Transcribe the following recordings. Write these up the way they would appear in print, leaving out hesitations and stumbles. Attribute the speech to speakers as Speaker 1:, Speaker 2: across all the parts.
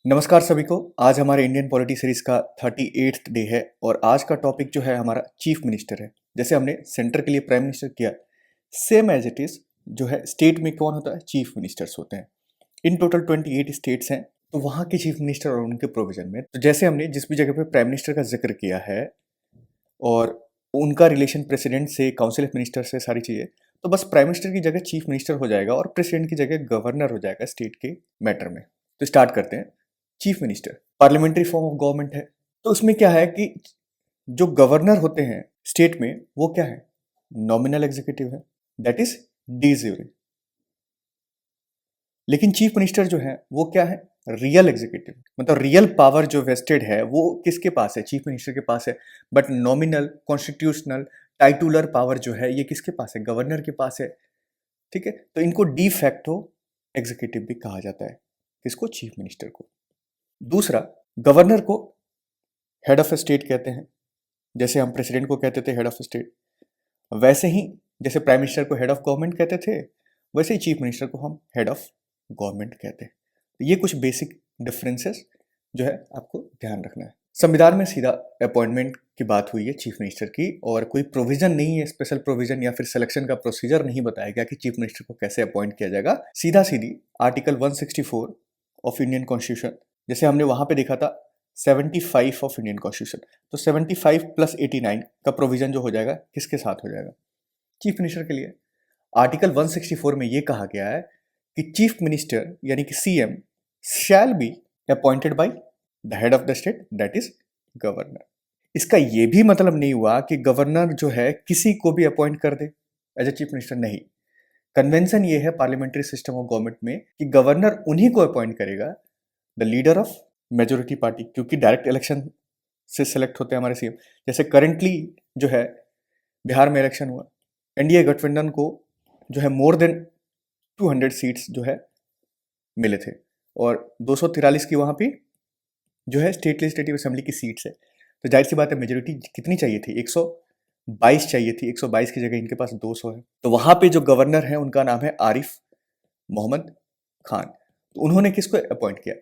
Speaker 1: नमस्कार सभी को। आज हमारे इंडियन पॉलिटी सीरीज का 38th डे है और आज का टॉपिक जो है हमारा चीफ मिनिस्टर है। जैसे हमने सेंटर के लिए प्राइम मिनिस्टर किया, सेम एज इट इज जो है स्टेट में कौन होता है, चीफ मिनिस्टर्स होते हैं। इन टोटल 28 स्टेट्स हैं, तो वहाँ के चीफ मिनिस्टर और उनके प्रोविजन में, तो जैसे हमने जिस भी जगह पे प्राइम मिनिस्टर का जिक्र किया है और उनका रिलेशन प्रेसिडेंट से, काउंसिल ऑफ मिनिस्टर से, सारी चीज़ें, तो बस प्राइम मिनिस्टर की जगह चीफ मिनिस्टर हो जाएगा और प्रेसिडेंट की जगह गवर्नर हो जाएगा स्टेट के मैटर में। तो स्टार्ट करते हैं। Chief minister parliamentary form of government है, तो उसमें क्या है कि जो गवर्नर होते हैं स्टेट में वो क्या है, नॉमिनल एग्जीक्यूटिव है, दैट इज डी ज्यूरी। लेकिन चीफ मिनिस्टर जो है वो क्या है, रियल एग्जीक्यूटिव, मतलब रियल पावर जो वेस्टेड है वो किसके पास है, चीफ मिनिस्टर के पास है। But nominal, constitutional, titular power जो है ये किसके पास है, गवर्नर के पास है। ठीक है, तो इनको डी फैक्टो एग्जीक्यूटिव भी कहा जाता है, किसको, चीफ मिनिस्टर को। दूसरा, गवर्नर को हेड ऑफ स्टेट कहते हैं, जैसे हम प्रेसिडेंट को कहते थे हेड ऑफ स्टेट, वैसे ही जैसे प्राइम मिनिस्टर को हेड ऑफ गवर्नमेंट कहते थे, वैसे ही चीफ मिनिस्टर को हम हेड ऑफ गवर्नमेंट कहते हैं। तो ये कुछ बेसिक डिफरेंसेस जो है आपको ध्यान रखना है। संविधान में सीधा अपॉइंटमेंट की बात हुई है चीफ मिनिस्टर की, और कोई प्रोविजन नहीं है, स्पेशल प्रोविजन या फिर सिलेक्शन का प्रोसीजर नहीं बताया गया कि चीफ मिनिस्टर को कैसे अपॉइंट किया जाएगा। सीधा सीधी आर्टिकल 164 ऑफ इंडियन कॉन्स्टिट्यूशन, जैसे हमने वहां पे देखा था 75 ऑफ इंडियन कॉन्स्टिट्यूशन, तो 75 प्लस 89 का प्रोविजन जो हो जाएगा किसके साथ हो जाएगा, चीफ मिनिस्टर के लिए। आर्टिकल 164 में यह कहा गया है कि चीफ मिनिस्टर यानी कि CM shall be appointed by the head of the state, that is governor. इसका यह भी मतलब नहीं हुआ कि गवर्नर जो है किसी को भी अपॉइंट कर दे एज ए चीफ मिनिस्टर, नहीं। कन्वेंशन ये है पार्लियामेंट्री सिस्टम ऑफ गवर्नमेंट में कि गवर्नर उन्हीं को अपॉइंट करेगा, the leader of majority party, क्योंकि डायरेक्ट इलेक्शन से सिलेक्ट होते हैं हमारे सीएम। जैसे करंटली जो है बिहार में इलेक्शन हुआ, एनडीए गठबंधन को जो है मोर देन 200 सीट्स जो है मिले थे, और 243 की वहां पे जो है स्टेट लेजिस्लेटिव असेंबली की सीट्स है। तो जाहिर सी बात है मेजोरिटी कितनी चाहिए थी, 122 चाहिए थी, 122 की जगह इनके पास 200 है। तो वहां पे जो गवर्नर है उनका नाम है आरिफ मोहम्मद खान। तो उन्होंने किसको अपॉइंट किया,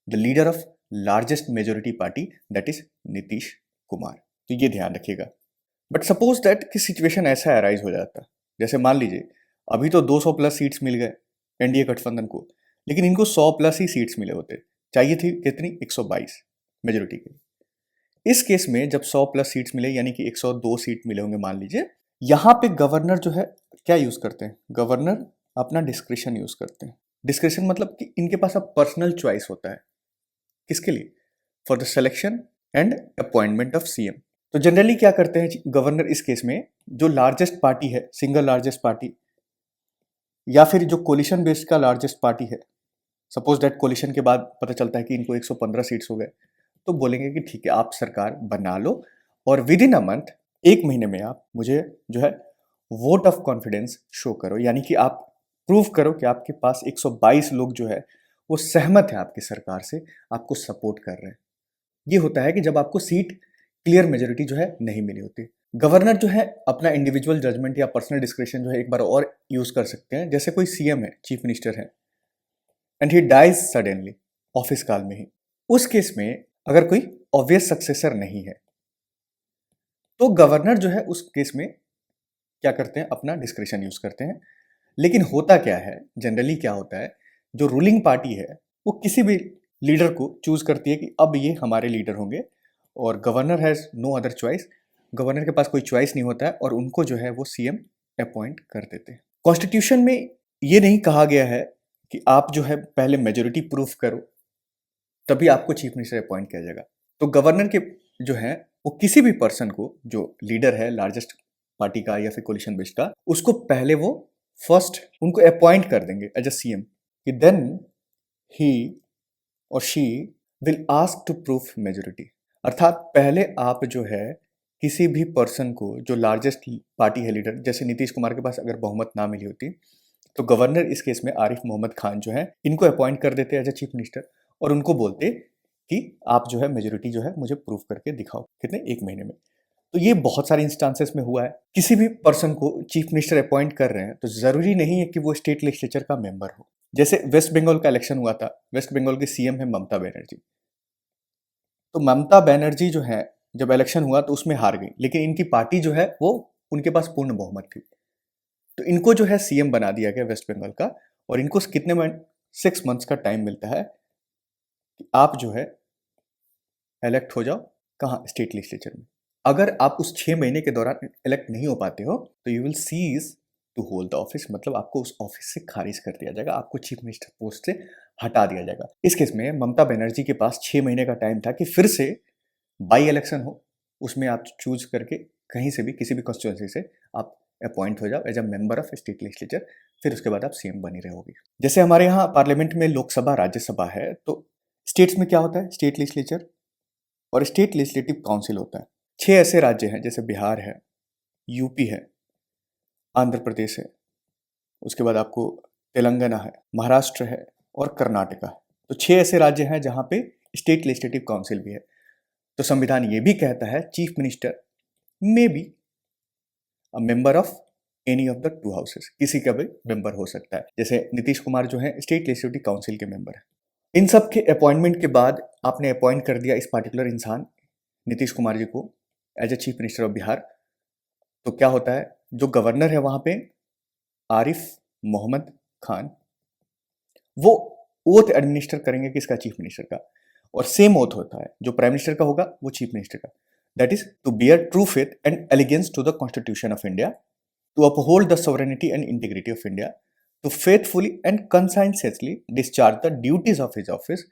Speaker 1: the leader of largest majority party, that is Nitish Kumar. तो ये ध्यान रखिएगा। बट सपोज दैट कि सिचुएशन ऐसा अराइज हो जाता, जैसे मान लीजिए अभी तो 200 प्लस सीट्स मिल गए एनडीए गठबंधन को, लेकिन इनको 100 प्लस ही सीट्स मिले होते, चाहिए थी कितनी, 122 मेजोरिटी के लिए। इस केस में जब 100 प्लस सीट्स मिले यानी कि 102 सीट मिले होंगे मान लीजिए, यहां पे गवर्नर जो है क्या यूज करते हैं, गवर्नर अपना डिस्क्रिशन यूज करते हैं। डिस्क्रिशन मतलब कि इनके पास अब पर्सनल चॉइस होता है, किसके लिए, for the selection and appointment of CM. तो जनरली क्या करते हैं गवर्नर इस केस में, जो लार्जेस्ट पार्टी है, सिंगल लार्जेस्ट पार्टी, या फिर जो कोलिशन बेस्ड का लार्जेस्ट पार्टी है, सपोज दैट कोलिशन के बाद पता चलता है कि इनको 115 सीट्स हो गए, तो बोलेंगे कि ठीक है आप सरकार बना लो और विद इन अ मंथ, एक महीने में आप मुझे जो है वोट ऑफ कॉन्फिडेंस शो करो, यानी कि आप प्रूव करो कि आपके पास 122 लोग जो है वो सहमत है आपकी सरकार से, आपको सपोर्ट कर रहे हैं। ये होता है कि जब आपको सीट क्लियर मेजोरिटी जो है नहीं मिली होती। गवर्नर जो है अपना इंडिविजुअल जजमेंट या पर्सनल डिस्क्रिप्शन जो है एक बार और यूज कर सकते हैं। जैसे कोई सीएम है, चीफ मिनिस्टर है, and he dies suddenly office काल में ही, उस केस में अगर कोई ऑब्वियस सक्सेसर नहीं है तो गवर्नर जो है उस केस में क्या करते हैं, अपना डिस्क्रिप्शन यूज करते हैं। लेकिन होता क्या है, जनरली क्या होता है, जो रूलिंग पार्टी है वो किसी भी लीडर को चूज करती है कि अब ये हमारे लीडर होंगे, और governor has no other choice, governor के पास कोई चॉइस नहीं होता है, और उनको जो है वो सीएम अपॉइंट कर देते हैं। कॉन्स्टिट्यूशन में ये नहीं कहा गया है कि आप जो है पहले मेजोरिटी प्रूफ करो तभी आपको चीफ मिनिस्टर अपॉइंट किया जाएगा। तो गवर्नर के जो है वो किसी भी पर्सन को, जो लीडर है लार्जेस्ट पार्टी का या फिर कोलिशन बेस्ड का, उसको पहले वो फर्स्ट उनको अपॉइंट कर देंगे एज अ सीएम, कि देन ही और she will ask to proof majority. अर्थात पहले आप जो है किसी भी पर्सन को, जो लार्जेस्ट पार्टी है लीडर, जैसे नीतीश कुमार के पास अगर बहुमत ना मिली होती तो गवर्नर इस केस में आरिफ मोहम्मद खान जो है इनको अपॉइंट कर देते एज ए चीफ मिनिस्टर, और उनको बोलते कि आप जो है मेजोरिटी जो है मुझे प्रूफ करके दिखाओ, कितने, एक महीने में। तो ये बहुत सारे इंस्टांसेस में हुआ है। किसी भी पर्सन को चीफ मिनिस्टर अपॉइंट कर रहे हैं तो जरूरी नहीं है कि वो स्टेट लेजिस्लेचर का मेंबर हो। जैसे वेस्ट बंगाल का इलेक्शन हुआ था, वेस्ट बंगाल की सीएम है ममता बनर्जी। तो ममता बनर्जी जो है जब इलेक्शन हुआ तो उसमें हार गई, लेकिन इनकी पार्टी जो है वो उनके पास पूर्ण बहुमत थी। तो इनको जो है सीएम बना दिया गया वेस्ट बंगाल का, और इनको कितने में 6 मंथ्स का टाइम मिलता है कि आप जो है इलेक्ट हो जाओ। कहाँ? स्टेट लेजिस्लेचर में। अगर आप उस 6 महीने के दौरान इलेक्ट नहीं हो पाते हो तो you will cease to hold the office, मतलब आपको उस ऑफिस से खारिज कर दिया जाएगा, आपको चीफ मिनिस्टर पोस्ट से हटा दिया जाएगा। इस केस में ममता बनर्जी के पास 6 महीने का टाइम था कि फिर से बाई इलेक्शन हो, उसमें आप चूज करके कहीं से भी किसी भी कॉन्स्टिट्यूंसी से आप अपॉइंट हो जाओ as a member of state legislature, फिर उसके बाद आप सीएम बनी रहोगी। जैसे हमारे यहाँ पार्लियामेंट में लोकसभा राज्यसभा है, तो स्टेट्स में क्या होता है? स्टेट लेजिस्लेचर और स्टेट लेजिस्लेटिव काउंसिल होता है। 6 ऐसे राज्य हैं, जैसे बिहार है, यूपी है, आंध्र प्रदेश है, उसके बाद आपको तेलंगाना है, महाराष्ट्र है और कर्नाटका है। तो 6 ऐसे राज्य हैं जहाँ पे स्टेट लेजिस्लेटिव काउंसिल भी है। तो संविधान ये भी कहता है chief minister may be a member of any of the 2 houses, किसी का भी मेंबर हो सकता है। जैसे नीतीश कुमार जो है स्टेट लेजिस्लेटिव काउंसिल के मेंबर है। इन सब के अपॉइंटमेंट के बाद आपने अपॉइंट कर दिया इस पार्टिकुलर इंसान नीतीश कुमार जी को as a chief minister of Bihar. तो क्या होता है, जो गवर्नर है वहां पे आरिफ मोहम्मद खान, वो ओथ एडमिनिस्टर करेंगे किसका? चीफ मिनिस्टर का। और सेम ओथ होता है जो प्राइम मिनिस्टर का होगा वो चीफ मिनिस्टर का। That is to bear true faith and allegiance to the constitution of India, to uphold the sovereignty and integrity of India, to faithfully and conscientiously discharge the duties of his office,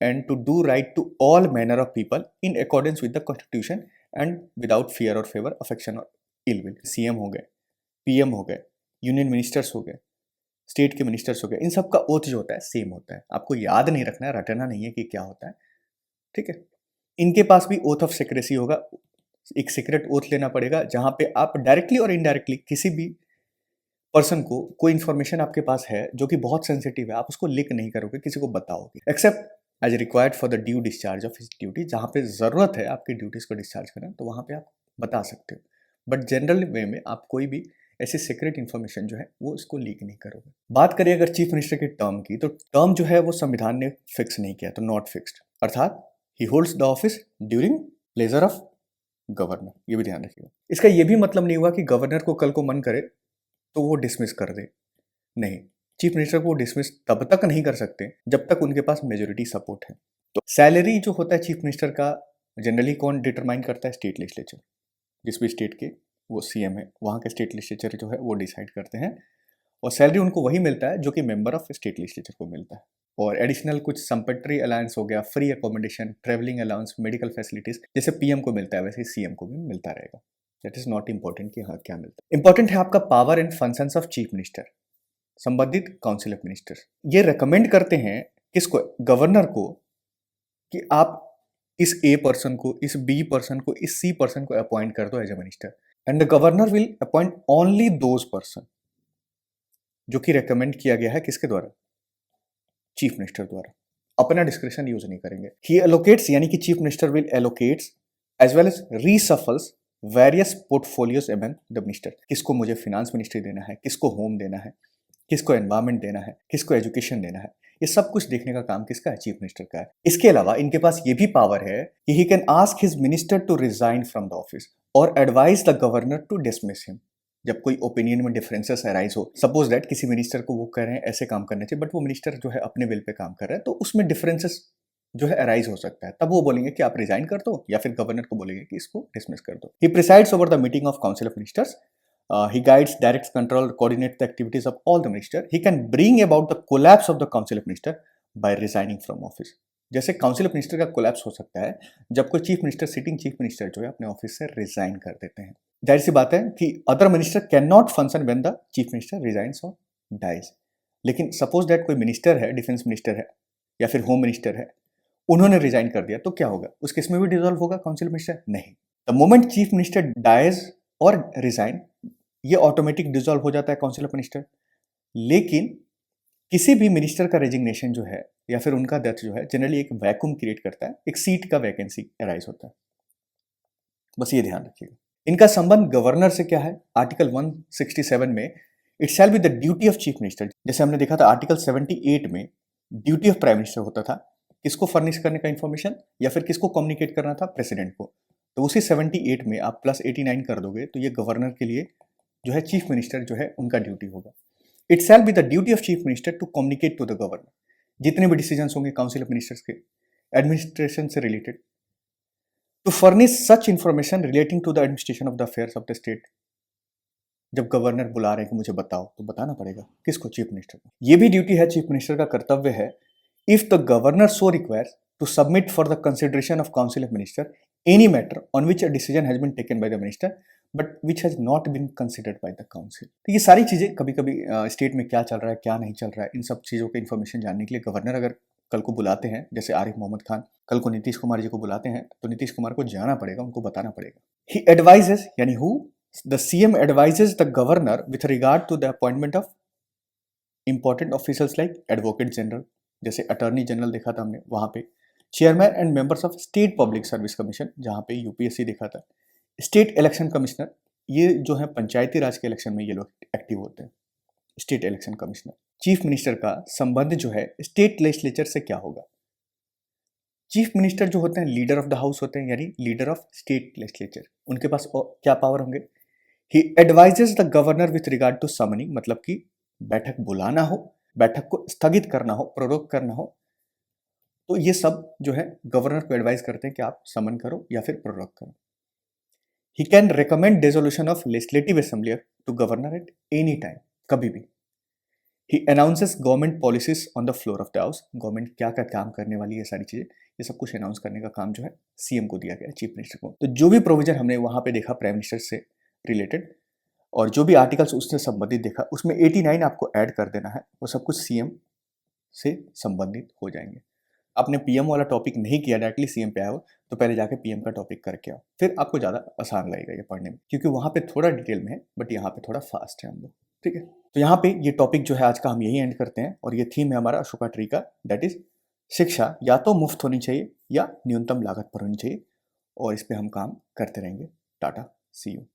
Speaker 1: and to do right to all manner of people in accordance with the Constitution and without fear or favor, affection or ill will। CM हो गए, PM हो गए, union ministers हो गए, state के ministers हो गए, इन सब का ओथ जो होता है सेम होता है। आपको याद नहीं रखना है, रटना नहीं है कि क्या होता है, ठीक है। इनके पास भी ओथ ऑफ सेक्रेसी होगा, एक सीक्रेट ओथ लेना पड़ेगा, जहां पे आप डायरेक्टली और इनडायरेक्टली किसी भी पर्सन को कोई इंफॉर्मेशन आपके पास है जो कि बहुत सेंसिटिव है, आप उसको लीक नहीं करोगे, किसी को बताओगे, except as required for the due discharge of his duty. जहां पे जरूरत है आपकी ड्यूटीज को डिस्चार्ज करना, तो वहां पे आप बता सकते हो, बट जनरल वे में आप कोई भी ऐसी सीक्रेट इन्फॉर्मेशन जो है वो इसको लीक नहीं करोगे। बात करिए अगर चीफ मिनिस्टर की टर्म की, तो टर्म जो है वो संविधान ने फिक्स नहीं किया, तो नॉट फिक्स्ड, अर्थात ही holds the office during pleasure of governor, ये भी ध्यान रखिएगा। इसका ये भी मतलब नहीं हुआ कि गवर्नर को कल को मन करे तो वो डिसमिस कर दे, नहीं। चीफ मिनिस्टर को डिसमिस तब तक नहीं कर सकते जब तक उनके पास मेजोरिटी सपोर्ट है। तो सैलरी जो होता है चीफ मिनिस्टर का, जनरली कौन डिटरमाइन करता है? State legislature. जिस भी स्टेट के वो सीएम है, वहाँ के स्टेट लेजिस्लेचर जो है वो डिसाइड करते हैं, और सैलरी उनको वही मिलता है जो कि मेंबर ऑफ स्टेट लेजिस्लेचर को मिलता है। और एडिशनल कुछ सम्पेटरी अलाउंस हो गया, free accommodation, travelling allowance, medical facilities, जैसे पीएम को मिलता है वैसे सीएम को भी मिलता रहेगा। दैट इज नॉट इंपॉर्टेंट कि हाँ क्या मिलता है। इंपॉर्टेंट है आपका power and functions of chief minister. संबंधित काउंसिल ऑफ मिनिस्टर्स ये रेकमेंड करते हैं किसको? गवर्नर को, कि आप इस ए पर्सन को, इस बी पर्सन को, इस सी पर्सन को अपॉइंट कर दो as a minister, and the governor will appoint only those person जो कि रेकमेंड किया गया है किसके द्वारा? चीफ मिनिस्टर द्वारा। अपना डिस्क्रिप्शन यूज नहीं करेंगे। ही एलोकेट्स, यानी कि chief minister will allocates as well as reshuffles various portfolios among the minister. किसको मुझे फिनांस मिनिस्ट्री देना है, किसको होम देना है, किसको एनवायरमेंट देना है, किसको एजुकेशन देना है, ये सब कुछ देखने का काम किसका है? चीफ मिनिस्टर का है। इसके अलावा इनके पास ये भी पावर है कि he can ask his minister to resign from the office और advise the governor to dismiss him. जब कोई ओपिनियन में डिफरेंसेस अराइज हो, सपोज दैट किसी मिनिस्टर को वो कह रहे हैं ऐसे काम करने चाहिए, बट वो मिनिस्टर जो है अपने विल पे काम कर रहा है, तो उसमें डिफरेंसेस जो है अराइज हो सकता है, तब वो बोलेंगे कि आप रिजाइन कर दो, या फिर गवर्नर को बोलेंगे कि इसको डिसमिस कर दो। He presides over the meeting of council of ministers. He guides, directs, control, coordinates the activities of all the minister. He can bring about the collapse of the council of minister by resigning from office. जैसे council of minister का collapse हो सकता है जब कोई chief minister, sitting chief minister जो है अपने ऑफिस से रिजाइन कर देते हैं। जाहिर सी बात है कि other minister can not function when the chief minister resigns और डाइज। लेकिन सपोज दैट कोई मिनिस्टर है, डिफेंस मिनिस्टर है या फिर होम मिनिस्टर है, उन्होंने रिजाइन कर दिया, तो क्या होगा? उस केस में भी डिसॉल्व होगा काउंसिल ऑफ मिनिस्टर? नहीं। The moment chief minister dies और रिजाइन, ये ऑटोमेटिक डिसॉल्व हो जाता है काउंसिल ऑफ मिनिस्टर। लेकिन किसी भी मिनिस्टर का रेजिग्नेशन जो है या फिर उनका डेथ जो है, जनरली एक वैक्यूम क्रिएट करता है, एक सीट का वैकेंसी अराइज होता है। बस ये ध्यान रखिएगा। इनका संबंध गवर्नर से क्या है? आर्टिकल 167 में it shall be the duty of chief minister, जैसे हमने देखा था आर्टिकल 78 में ड्यूटी ऑफ प्राइम मिनिस्टर होता था किसको फर्निश करने का इंफॉर्मेशन या फिर किसको कम्युनिकेट करना था, प्रेसिडेंट को। तो उसी 78 में आप प्लस 89 कर दोगे तो ये गवर्नर के लिए जो है चीफ मिनिस्टर जो है उनका ड्यूटी होगा। It shall be the duty of chief minister to communicate to the governor, जितने भी डिसीजन होंगे काउंसिल ऑफ मिनिस्टर्स के एडमिनिस्ट्रेशन से related, to furnish such information relating to the administration of the affairs of the state. जब governor बुला रहे हैं कि मुझे बताओ, तो बताना पड़ेगा किसको, चीफ मिनिस्टर को। ये भी ड्यूटी है चीफ मिनिस्टर का, कर्तव्य है, if the governor so requires to submit for the consideration of council of minister any matter on which a decision has been taken by the minister but which has not been considered by the council. तो ये सारी चीजें, कभी कभी state में क्या चल रहा है क्या नहीं चल रहा है, इन सब चीजों के इन्फॉर्मेशन जानने के लिए गवर्नर अगर कल को बुलाते हैं, जैसे आरिफ मोहम्मद खान कल को नीतीश कुमार जी को बुलाते हैं, तो नीतीश कुमार को जाना पड़ेगा, उनको बताना पड़ेगा। ही एडवाइजेस, यानी who, the CM advises the governor with regard to the appointment of important officials like advocate general, जैसे अटॉर्नी जनरल देखा था हमने वहाँ पे, chairman and members of state public service commission जहाँ पे यूपीएससी देखा था, स्टेट इलेक्शन कमिश्नर, ये जो है पंचायती राज के इलेक्शन में ये लोग एक्टिव होते हैं, state election commissioner. Chief minister का संबंध जो है स्टेट लेजिस्लेचर से क्या होगा? चीफ मिनिस्टर जो होते हैं लीडर ऑफ द हाउस होते हैं, यानी लीडर ऑफ स्टेट लेजिस्लेचर, उनके पास क्या पावर होंगे? He advises the governor with regard to summoning, मतलब कि बैठक बुलाना हो, बैठक को स्थगित करना हो, प्रोरोग करना हो, तो ये सब जो है गवर्नर को एडवाइस करते हैं कि आप समन करो या फिर प्रोरोग करो। He can recommend dissolution of legislative assembly to governor at any time, कभी भी। He announces government policies on the floor of the house, government क्या क्या काम करने वाली है, सारी चीजें, ये सब कुछ अनाउंस करने का काम जो है सीएम को दिया गया, चीफ मिनिस्टर को। तो जो भी प्रोविजन हमने वहां पे देखा प्राइम मिनिस्टर से रिलेटेड और जो भी आर्टिकल्स उससे संबंधित देखा, उसमें 89 आपको ऐड कर देना है, वो सब कुछ सीएम से संबंधित हो जाएंगे। आपने पीएम वाला टॉपिक नहीं किया, डायरेक्टली सीएम पे आया हो, तो पहले जाके पीएम का टॉपिक करके आओ, फिर आपको ज़्यादा आसान लगेगा ये पढ़ने में, क्योंकि वहाँ पे थोड़ा डिटेल में है बट यहाँ पे थोड़ा फास्ट है हम लोग, ठीक है। तो यहाँ पे ये टॉपिक जो है आज का हम यही एंड करते हैं, और ये थीम है हमारा अशोका ट्री का, दैट इज शिक्षा या तो मुफ्त होनी चाहिए या न्यूनतम लागत पर होनी चाहिए, और इस पर हम काम करते रहेंगे। टाटा, सी यू।